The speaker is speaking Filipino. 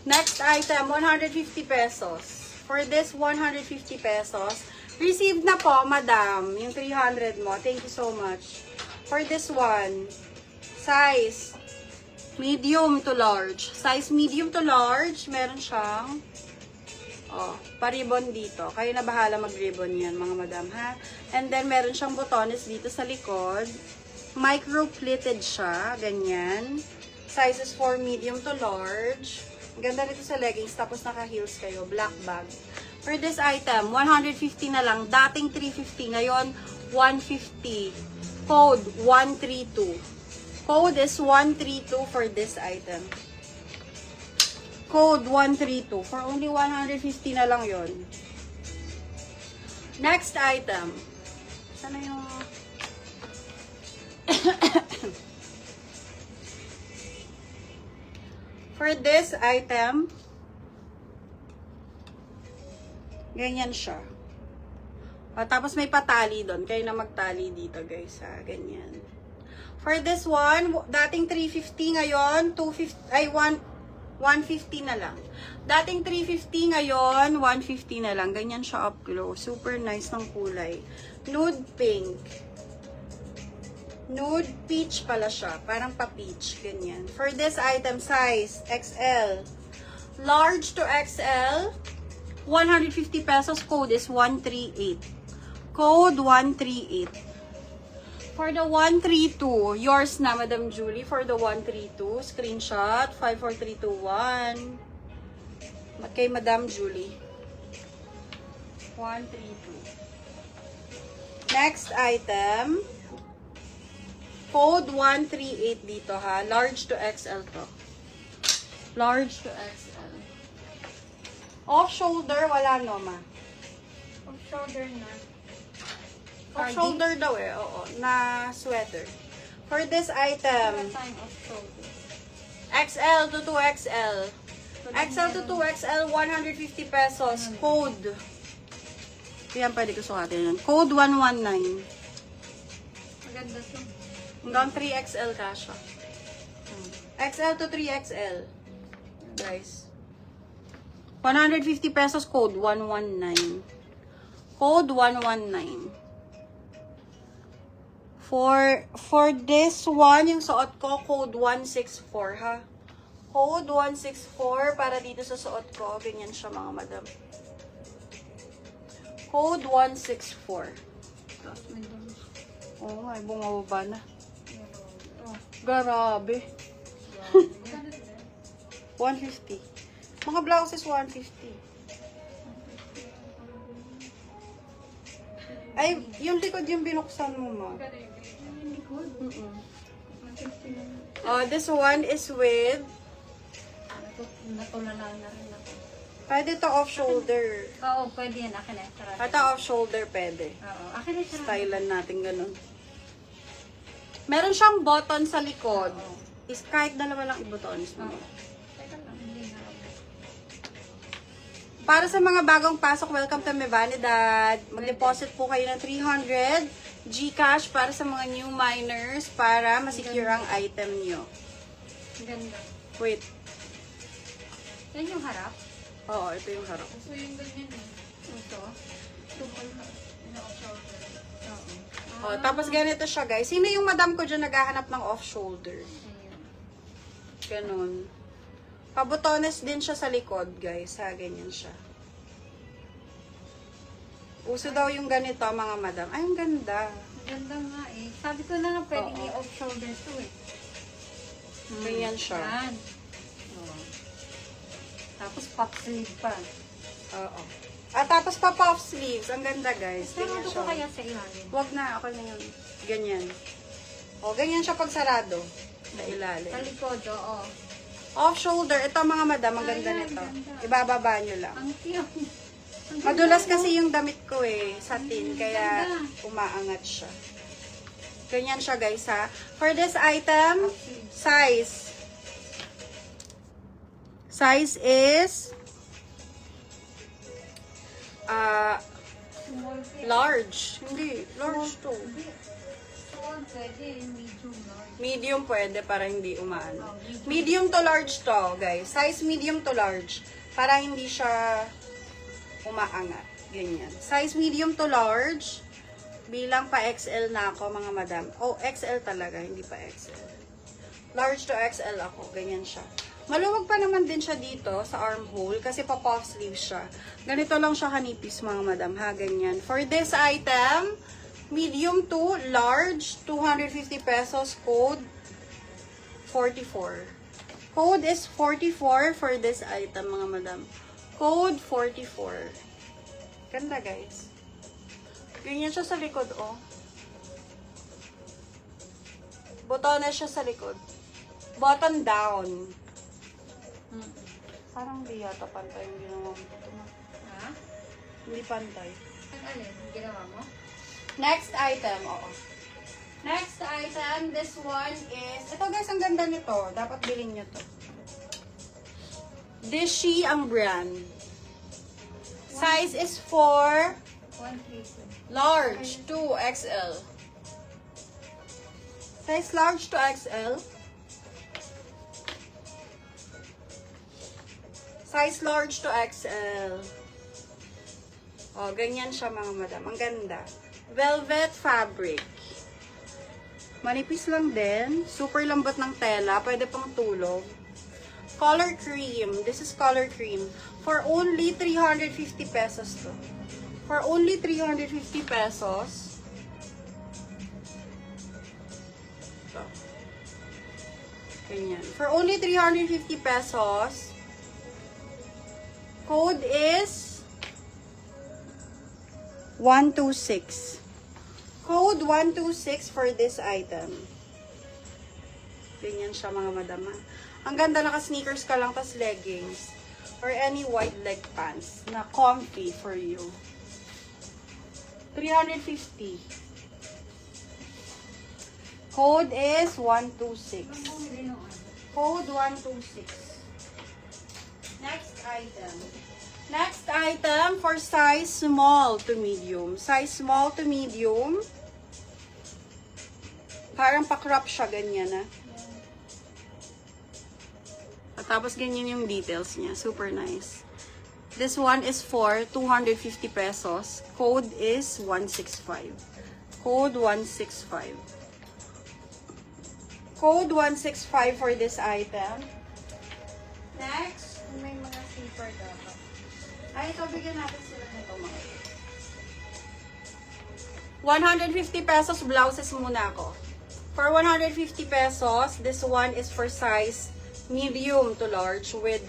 Next item, 150 pesos. For this 150 pesos, received na po, madam, yung 300 mo. Thank you so much. For this one, size medium to large. Size medium to large, meron siyang pa-ribbon dito. Kayo na bahala mag-ribbon yan, mga madam, ha? And then, meron siyang botones dito sa likod. Micro-pleated siya, ganyan. Sizes for medium to large. Ganda rito sa leggings, tapos naka-heels kayo. Black bag. For this item, 150 na lang. Dating 350, ngayon 150. Code 132. Code is 132 for this item. Code 132. For only 150 na lang yon. Next item. Sana yung... For this item, ganyan siya. Tapos may patali doon. Kayo na magtali dito, guys, ha? Ganyan. For this one, dating 350 ngayon, 150 na lang. Dating 350 ngayon, 150 na lang. Ganyan siya up close. Super nice ng kulay. Nude pink. Nude peach pala siya. Parang pa-peach. Ganyan. For this item, size XL. Large to XL. 150 pesos. Code is 138. Code 138. For the 132, yours na, Madam Julie. For the 132, screenshot. 54321. Kay Madam Julie. 132. Next item. Code 138 dito, ha. Large to XL to. Large to XL. Off shoulder, wala no, ma. Off shoulder na. Off shoulder daw eh, oo. Na sweater. For this item, Off shoulder. XL to 2XL. XL to 2XL, 150 pesos. Code. Yan, pwede ko sukatin yun. Code 119. Maganda to. Hanggang 3XL kasha. XL to 3XL. Guys. 150 pesos, code 119. Code 119. For this one, yung suot ko, code 164, ha? Code 164 para dito sa suot ko. Ganyan siya, mga madam. Code 164. Tapos may dami. Oo nga, bumababa na. Oh. Grabe. Maganda to. 150. Mga blouses 150. Ay, yung likod yung binuksan mo, ma. Hindi good. This one is with, Natulala na rin ako. pwede to off shoulder. Oo, pwede yan. Akin na. Ito off shoulder pwede. Oo, akin na. Stylean natin ganun. Meron siyang button sa likod. Is kahit dalawa lang i-buttons mo. Teka lang, hindi na. Para sa mga bagong pasok, welcome to My Vanidad. Mag-deposit po kayo ng 300 GCash para sa mga new miners para masecure ang item nyo. Ganda. Wait. Yan yung harap. Oo, ito yung harap. So yung ganyan eh. Ito. Tumol na. Off shoulder. Oo. Tapos ganito siya, guys. Sino yung madam ko dyan naghahanap ng off-shoulder? Ayun. Ganun. Pabutones din siya sa likod, guys. Ha, ganyan siya. Uso daw yung ganito, mga madam. Ay, ang ganda. Ganda nga eh. Sabi ko na nga pwedeng Oo. i-off shoulder to eh. Ganyan siya. Yan. Oo. Tapos pop sleeve pa. Oo. Tapos pa puff sleeves. Ang ganda, guys. Ganyan Sarado ko siya. kaya sa ilalim. Wag na, ako na yun. Ganyan. Ganyan siya pag sarado. Sa ilalim. Sa likod, oo. Off shoulder. Ito, mga madam. Ang ganda Ayan, nito. ganda. Ibababa nyo lang. Ang cute. Ang Madulas ganda, kasi yung damit ko eh, satin, kaya ganda. umaangat siya. Ganyan siya, guys, ha. For this item, size. Size is Small fit. Large. Hindi, large to. Hindi. Small pwede, medium large. Medium pwede para hindi umaano. Oh, medium. Medium to large to, guys. Size medium to large. Para hindi siya umaangat. Ganyan. Size medium to large. Bilang pa XL na ako, mga madam. Oh, XL talaga, hindi pa XL. Large to XL ako. Ganyan siya. Maluwag pa naman din siya dito sa armhole kasi pa puff sleeve siya. Ganito lang siya kanipis, mga madam, ha? Ganyan. For this item, medium to large, 250 pesos, code 44. Code is 44 for this item, mga madam. Code 44. Ganda, guys. Ganyan siya sa likod, oh. Botones siya sa likod. Button down. Parang di yata pantay yung ginawa mo. Ha? Hindi pantay. Ang alin? Ginawa mo? Next item, oo. Next item, this one is, ito guys, ang ganda nito. Dapat bilhin nyo to. Dishy ang brand. Size is for 132. large to XL. Size large to XL. Size large to XL. Oh, ganyan siya, mga madam. Ang ganda. Velvet fabric. Manipis lang din. Super lambot ng tela. Pwede pang tulog. Color cream. This is color cream. For only 350 pesos to. For only 350 pesos. Ito. Ganyan. For only 350 pesos. Code is 126. Code 126 for this item. Ganyan siya, mga madama. Ang ganda, naka-sneakers ka lang, tas leggings. Or any wide leg pants na comfy for you. 350. Code is 126. Ang bumili ng ano? Code 126. Next item. Next item for size small to medium. Size small to medium. Parang pa-crop siya, ganyan na. At tapos ganyan yung details niya. Super nice. This one is for 250 pesos. Code is 165. Code 165. Code 165 for this item. Next. May mga zipper dapat. Ay, ito, bigyan natin sila nito, mga. 150 pesos blouses muna ako. For 150 pesos, this one is for size medium to large with